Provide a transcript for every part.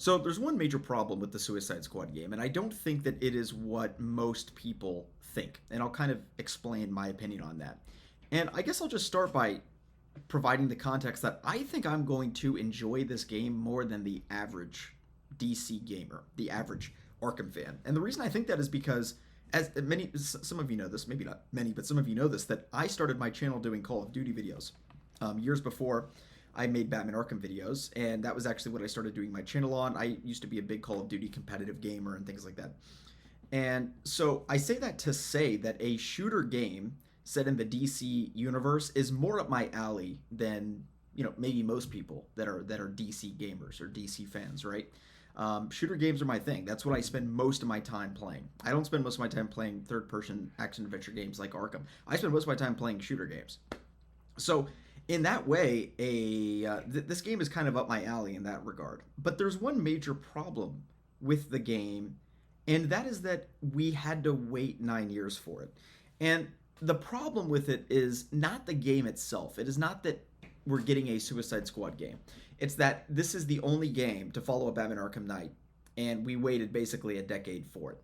So there's one major problem with the Suicide Squad game, and I don't think that it is what most people think. And I'll kind of explain my opinion on that. And I guess I'll just start by providing the context that I think I'm going to enjoy this game more than the average DC gamer, the average Arkham fan. And the reason I think that is because as many some of you know this, maybe not many, but some of you know this, that I started my channel doing Call of Duty videos years before I made Batman Arkham videos, and that was actually what I started doing my channel on. I used to be a big Call of Duty competitive gamer and things like that. And so I say that to say that a shooter game set in the DC universe is more up my alley than maybe most people that are DC gamers or DC fans, right? Shooter games are my thing. That's what I spend most of my time playing. I don't spend most of my time playing third-person action adventure games like Arkham. I spend most of my time playing shooter games. So in that way, this game is kind of up my alley in that regard. But there's one major problem with the game, and that is that we had to wait 9 years for it. And the problem with it is not the game itself. It is not that we're getting a Suicide Squad game. It's that this is the only game to follow a Batman Arkham Knight, and we waited basically a decade for it.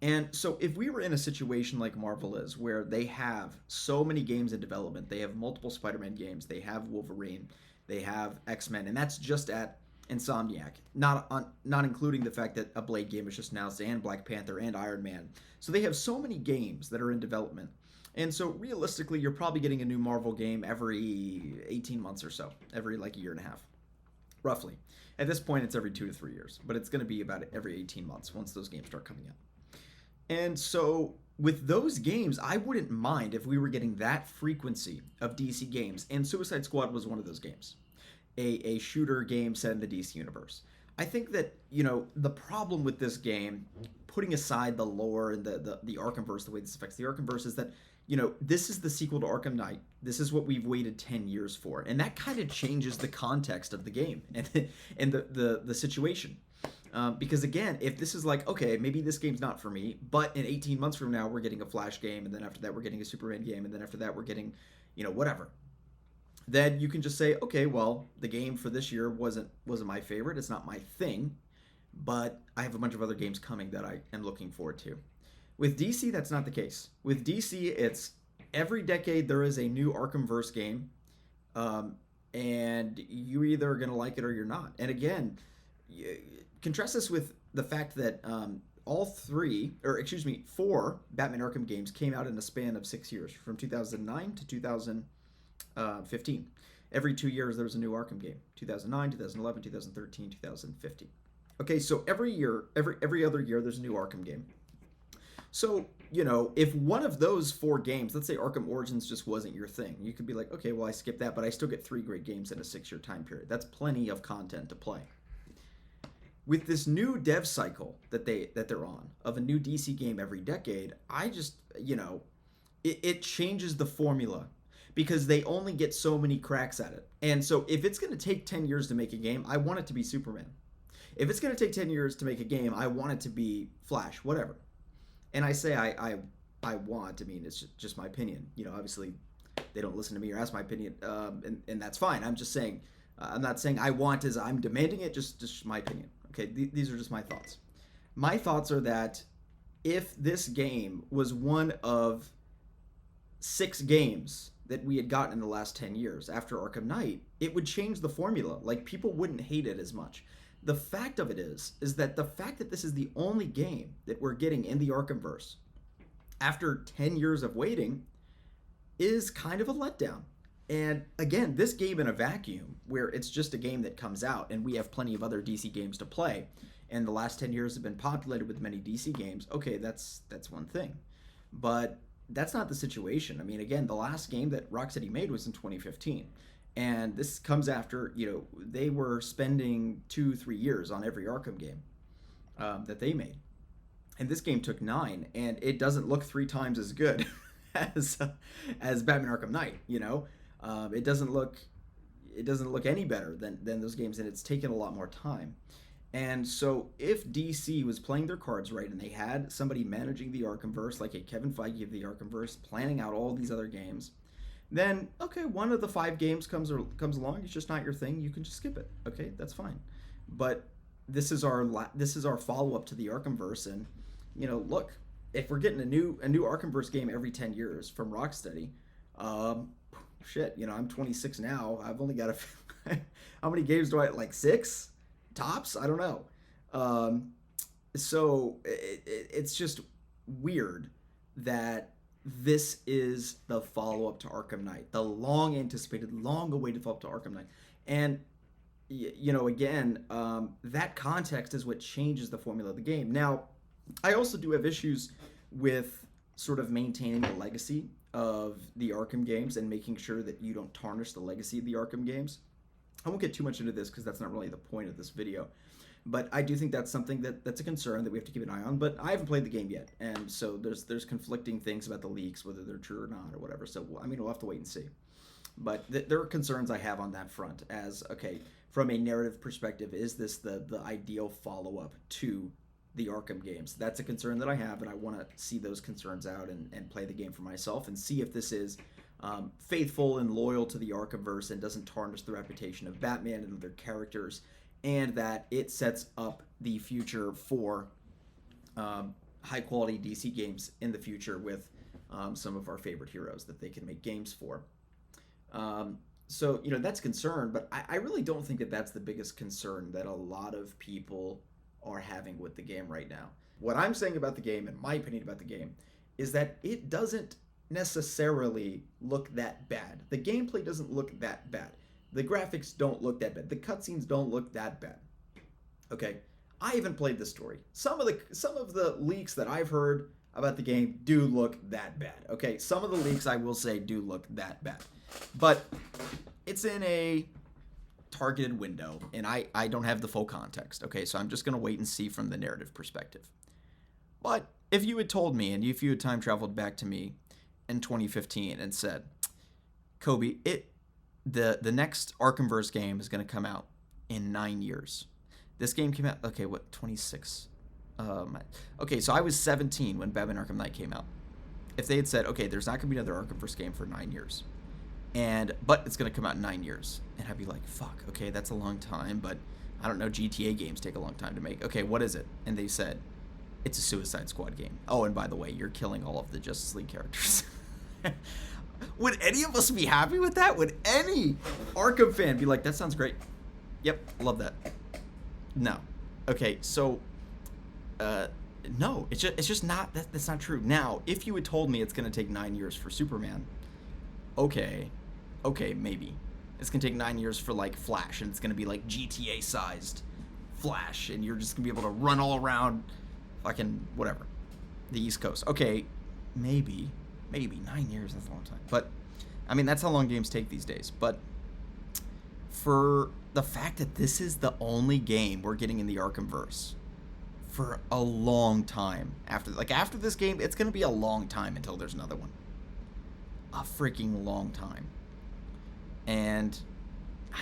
And so if we were in a situation like Marvel is, where they have so many games in development, they have multiple Spider-Man games, they have Wolverine, they have X-Men, and that's just at Insomniac, not including the fact that a Blade game was just announced, and Black Panther and Iron Man. So they have so many games that are in development. And so realistically, you're probably getting a new Marvel game every 18 months or so, every like a year and a half, roughly. At this point, it's every 2 to 3 years, but it's going to be about every 18 months once those games start coming out. And so with those games, I wouldn't mind if we were getting that frequency of DC games, and Suicide Squad was one of those games, a shooter game set in the DC universe. I think that, the problem with this game, putting aside the lore and the Arkhamverse, the way this affects the Arkhamverse, is that, this is the sequel to Arkham Knight. This is what we've waited 10 years for. And that kind of changes the context of the game and the situation. Because again, if this is like, okay, maybe this game's not for me, but in 18 months from now, we're getting a Flash game, and then after that, we're getting a Superman game, and then after that, we're getting, whatever. Then you can just say, okay, well, the game for this year wasn't my favorite. It's not my thing, but I have a bunch of other games coming that I am looking forward to. With DC, that's not the case. With DC, it's every decade there is a new Arkhamverse game, and you're either going to like it or you're not. And again, contrast this with the fact that four Batman Arkham games came out in a span of 6 years, from 2009 to 2015. Every 2 years there was a new Arkham game: 2009, 2011, 2013, 2015. Okay, so every year, every other year, there's a new Arkham game. So, if one of those four games, let's say Arkham Origins just wasn't your thing, you could be like, okay, well, I skipped that, but I still get 3 great games in a 6-year time period. That's plenty of content to play. With this new dev cycle that they're on, of a new DC game every decade, I just, it changes the formula, because they only get so many cracks at it. And so if it's going to take 10 years to make a game, I want it to be Superman. If it's going to take 10 years to make a game, I want it to be Flash, whatever. And I say I want, it's just my opinion. Obviously they don't listen to me or ask my opinion, and that's fine. I'm just saying, I'm not saying I want as I'm demanding it, just my opinion. Okay, these are just my thoughts. My thoughts are that if this game was one of 6 games that we had gotten in the last 10 years after Arkham Knight, it would change the formula. Like, people wouldn't hate it as much. The fact of it is that the fact that this is the only game that we're getting in the Arkhamverse after 10 years of waiting is kind of a letdown. And again, this game in a vacuum, where it's just a game that comes out and we have plenty of other DC games to play, and the last 10 years have been populated with many DC games, okay, that's one thing. But that's not the situation. Again, the last game that Rocksteady made was in 2015. And this comes after, they were spending 2-3 years on every Arkham game that they made. And this game took 9, and it doesn't look 3 times as good as Batman Arkham Knight, It doesn't look any better than those games, and it's taken a lot more time. And so if DC was playing their cards right, and they had somebody managing the Arkhamverse, like a Kevin Feige of the Arkhamverse, planning out all these other games, then, okay, one of the 5 games comes along, it's just not your thing, you can just skip it. Okay, that's fine. But this is our follow up to the Arkhamverse, and look, if we're getting a new Arkhamverse game every 10 years from Rocksteady, um, shit, I'm 26 now. I've only got how many games do I like? Six tops? I don't know. Um, so it's just weird that this is the follow up to Arkham Knight, the long anticipated, long awaited follow up to Arkham Knight, and again, that context is what changes the formula of the game. Now, I also do have issues with sort of maintaining the legacy of the Arkham games and making sure that you don't tarnish the legacy of the Arkham games. I won't get too much into this because that's not really the point of this video. But I do think that's something that's a concern that we have to keep an eye on. But I haven't played the game yet, and so there's conflicting things about the leaks, whether they're true or not or whatever. So I mean, we'll have to wait and see. But there are concerns I have on that front. As okay, from a narrative perspective, is this the ideal follow up to the Arkham games? That's a concern that I have, and I want to see those concerns out and play the game for myself and see if this is faithful and loyal to the Arkhamverse and doesn't tarnish the reputation of Batman and other characters, and that it sets up the future for high quality DC games in the future with some of our favorite heroes that they can make games for. So that's a concern, but I really don't think that that's the biggest concern that a lot of people are having with the game right now. What I'm saying about the game, and my opinion about the game, is that it doesn't necessarily look that bad. The gameplay doesn't look that bad. The graphics don't look that bad. The cutscenes don't look that bad. Okay, I haven't played the story. Some of the leaks that I've heard about the game do look that bad. Okay, some of the leaks I will say do look that bad, but it's in a targeted window, and I don't have the full context. Okay, so I'm just gonna wait and see from the narrative perspective. But if you had told me, and if you had time traveled back to me in 2015 and said, Kobe, the next Arkhamverse game is gonna come out in 9 years. This game came out, okay, what, 26? Okay, so I was 17 when Batman Arkham Knight came out. If they had said, okay, there's not going to be another Arkhamverse game for 9 years, but it's going to come out in 9 years, and I'd be like, fuck, okay, that's a long time, but I don't know, GTA games take a long time to make. Okay, what is it? And they said, it's a Suicide Squad game. Oh, and by the way, you're killing all of the Justice League characters. Would any of us be happy with that? Would any Arkham fan be like, that sounds great? Yep, love that. No. Okay, so no, it's just not that's not true. Now, if you had told me it's going to take 9 years for Superman, okay, maybe. It's going to take 9 years for like Flash, and it's going to be like GTA sized Flash, and you're just going to be able to run all around fucking whatever, the East Coast. Okay, maybe 9 years, that's a long time. But I mean, that's how long games take these days. But for the fact that this is the only game we're getting in the Arkhamverse for a long time, after this game, it's going to be a long time until there's another one. A freaking long time. And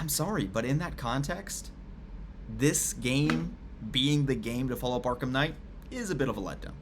I'm sorry, but in that context, this game being the game to follow up Arkham Knight is a bit of a letdown.